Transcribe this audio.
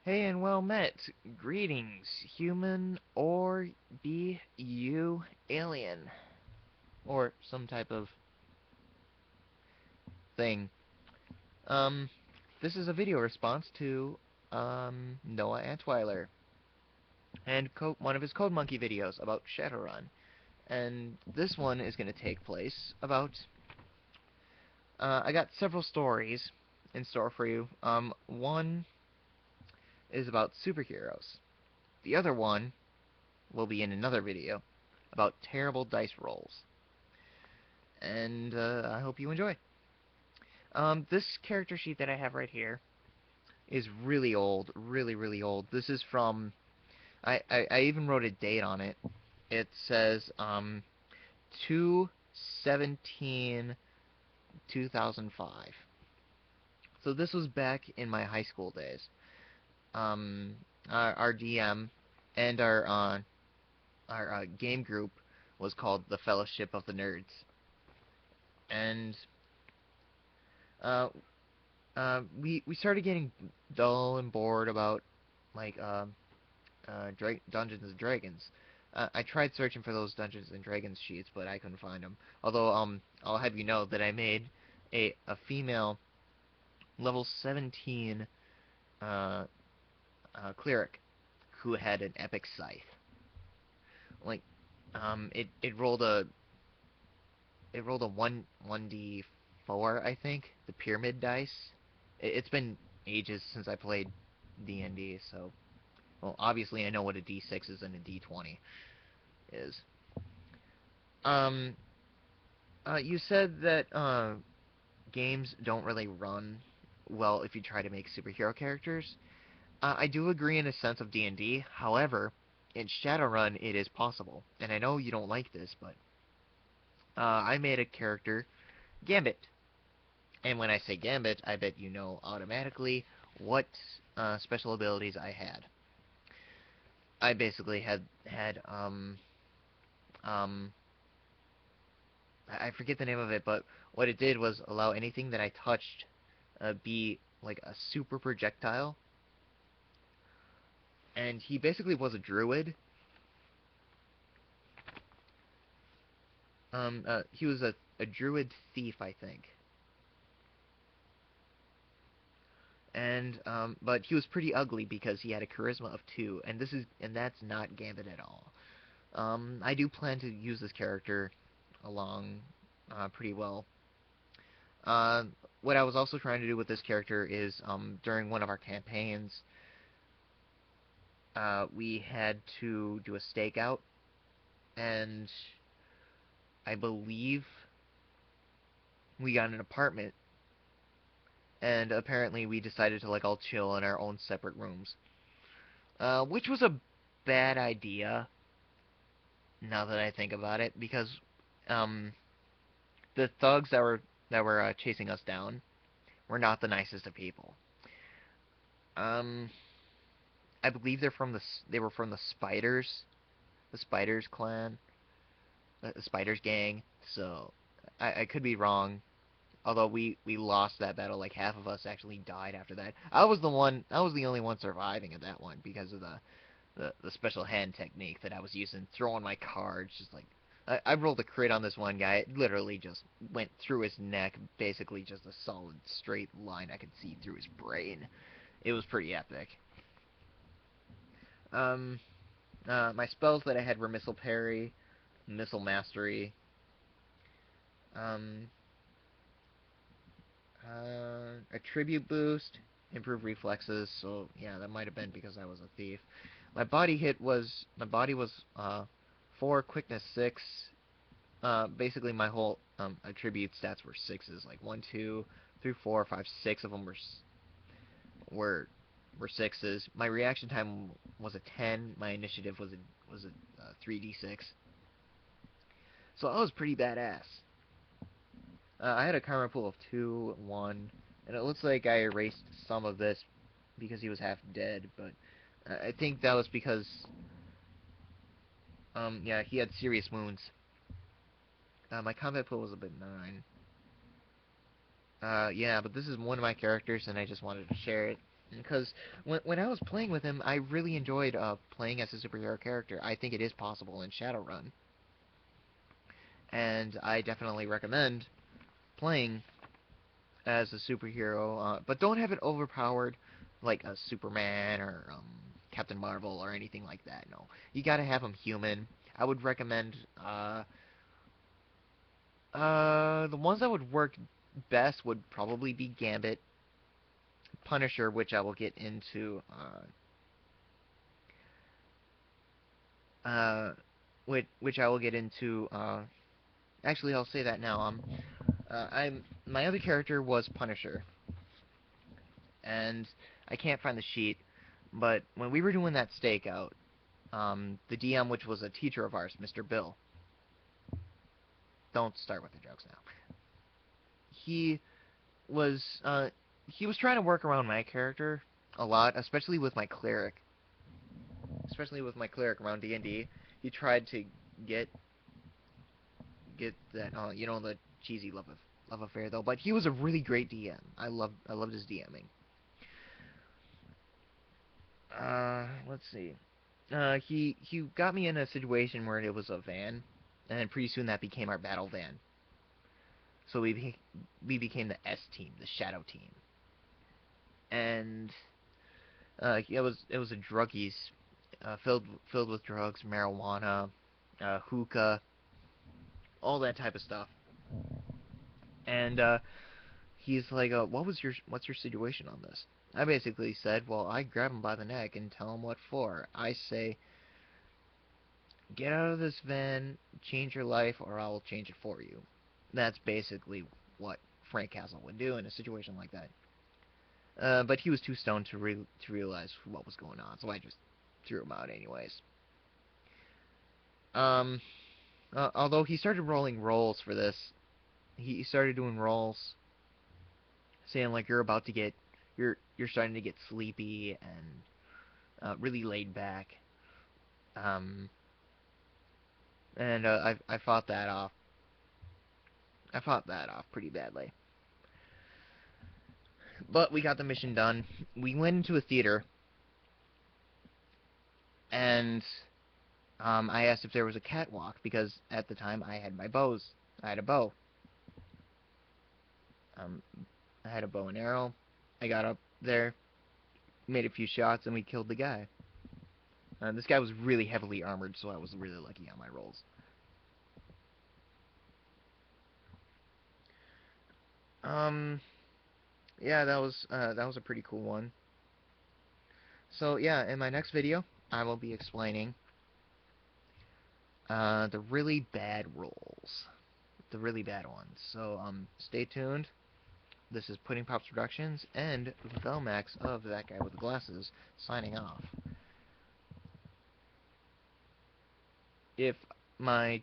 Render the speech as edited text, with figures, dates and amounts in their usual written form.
Hey and well met. Greetings, human, or be you alien, or some type of thing. Um, this is a video response to Noah Antweiler and one of his Code Monkey videos about Shadowrun. And this one is going to take place about. I got several stories in store for you. One is about superheroes. The other one will be in another video about terrible dice rolls. And I hope you enjoy. This character sheet that I have right here is really old, really old. This is from, I even wrote a date on it. It says 2/17/2005. So this was back in my high school days. Our DM and our game group was called the Fellowship of the Nerds, and uh, we started getting dull and bored about like Dungeons and Dragons. I tried searching for those Dungeons and Dragons sheets, but I couldn't find them. Although I'll have you know that I made a female level 17 uh, cleric who had an epic scythe. Like it rolled a 1d4, I think, the pyramid dice. It's been ages since I played D&D, so well, obviously I know what a d6 is and a d20 is. Um, you said that games don't really run well if you try to make superhero characters. I do agree in a sense of D&D. However, in Shadowrun it is possible, and I know you don't like this, but I made a character, Gambit. And when I say Gambit, I bet you know automatically what special abilities I had. I basically had um I forget the name of it, but what it did was allow anything that I touched be like a super projectile. And he basically was a druid. He was a druid thief, I think. And but he was pretty ugly because he had a charisma of 2, and that's not Gambit at all. I do plan to use this character along pretty well. Uh, what I was also trying to do with this character is during one of our campaigns, we had to do a stakeout, and I believe we got an apartment, and apparently we decided to like all chill in our own separate rooms, which was a bad idea now that I think about it, because um, the thugs that were chasing us down were not the nicest of people. Um, I believe they were from the Spiders clan, the Spiders gang. So I could be wrong. Although we lost that battle, like half of us actually died after that. I was the only one surviving at that one because of the special hand technique that I was using, throwing my cards, just like I rolled a crit on this one guy. It literally just went through his neck, basically just a solid straight line I could see through his brain. It was pretty epic. Um, my spells that I had were Missile Parry, Missile Mastery, um, Attribute Boost, Improve Reflexes. So yeah, that might have been because I was a thief. My body was 4, quickness 6. Basically my whole attribute stats were sixes, like 1, 2, 3, 4, 5, 6 of them were were sixes. My reaction time was a 10. My initiative was a 3d6. So I was pretty badass. I had a karma pool of 2, 1, and it looks like I erased some of this because he was half dead, but I think that was because yeah, he had serious wounds. My combat pool was a bit 9. Yeah, but this is one of my characters, and I just wanted to share it. Because when I was playing with him, I really enjoyed playing as a superhero character. I think it is possible in Shadowrun, and I definitely recommend playing as a superhero, but don't have it overpowered like a Superman or Captain Marvel or anything like that. No, you gotta have him human. I would recommend the ones that would work best would probably be Gambit, Punisher, which I will get into which I will get into actually I'll say that now. I'm my other character was Punisher, and I can't find the sheet, but when we were doing that stakeout, the DM, which was a teacher of ours, Mr. Bill, don't start with the jokes now. He was he was trying to work around my character a lot, especially with my cleric around D&D. He tried to get that the cheesy love affair though, but he was a really great DM. I loved his DMing. Let's see. He got me in a situation where it was a van, and then pretty soon that became our battle van. So we became the S team, the Shadow team, and it was a druggies, filled with drugs, marijuana, hookah, all that type of stuff. And he's like, what's your situation on this? I basically said, well, I grab him by the neck and tell him what for. I say, get out of this van, change your life, or I will change it for you. That's basically what Frank Castle would do in a situation like that. But he was too stoned to realize what was going on, so I just threw him out anyways. Um, although he started rolling rolls for this, he started doing rolls, saying like you're starting to get sleepy and really laid back. Um, and I fought that off. I fought that off pretty badly. But we got the mission done. We went into a theater, and I asked if there was a catwalk because at the time I had my bows. I had a bow. Um, I had a bow and arrow. I got up there, made a few shots, and we killed the guy. This guy was really heavily armored, so I was really lucky on my rolls. Um, yeah, that was a pretty cool one. So yeah, in my next video, I will be explaining the really bad rolls, the really bad ones. So stay tuned. This is Pudding Pops Productions and Velmax of That Guy with the Glasses signing off. If my